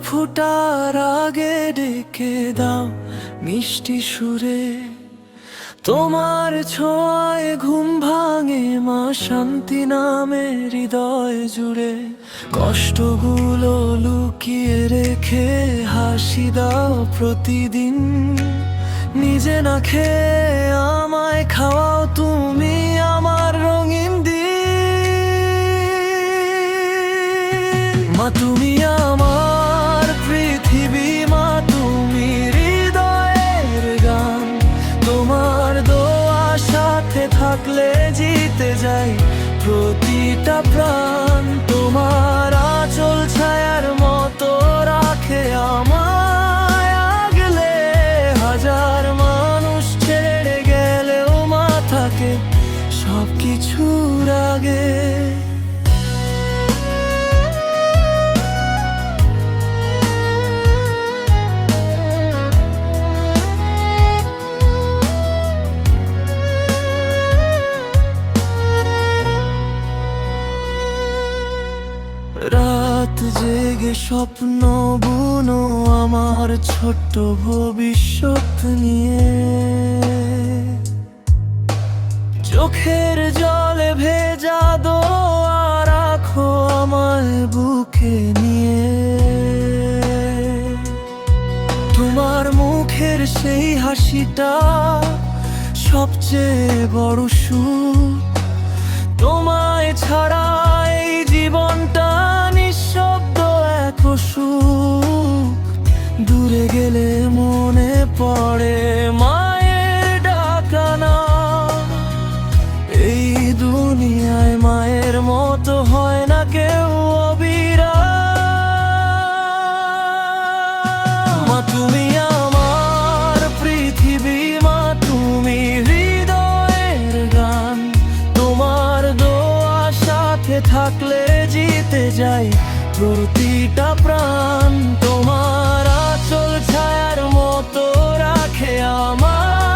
ফুটার আগে ডেকে দাও মিষ্টি সুরে। তোমার ছোঁয়ায় ঘুম ভাঙে মা, শান্তি নামে হৃদয় জুড়ে। কষ্টগুলো লুকিয়ে রেখে হাসি দাও প্রতিদিন। নিজে না খেয়ে আমায় খাওয়াও তুমি আমার রঙিন দিন। মা তুমি আমার পৃথিবী, মা তুমি হৃদয়ের গান। তোমার দোয়া সাথে থাকলে জিতে যাই প্রতিটা প্রাণ। তোমার আঁচল ছায়ার মতো রাখে আমায় আগলে। হাজার মানুষ ছেড়ে গেলেও মা থাকে সবকিছুর আগে। রাত জেগে স্বপ্ন বুনো আমার ছোট্ট ভবিষ্যৎ নিয়ে। চোখের জলে ভেজা দোয়া রাখো আমায় বুকে নিয়ে। তোমার মুখের সেই হাসিটা সবচেয়ে বড় সুখ। তোমায় ছাড়া এই জীবনটা নিঃশব্দ এক অসুখ। দূরে গেলে মনে পড়ে মায়ের ডাকানা। এই দুনিয়ায় মায়ের মতো হয় না কেউ অবিরাম। মা তুমি আমার পৃথিবী, মা তুমি হৃদয়ের গান। তোমার দোয়া সাথে থাকলে জিতে যাই প্রতিটা প্রাণ। তোমার আঁচল ছায়ার মতো রাখে আমার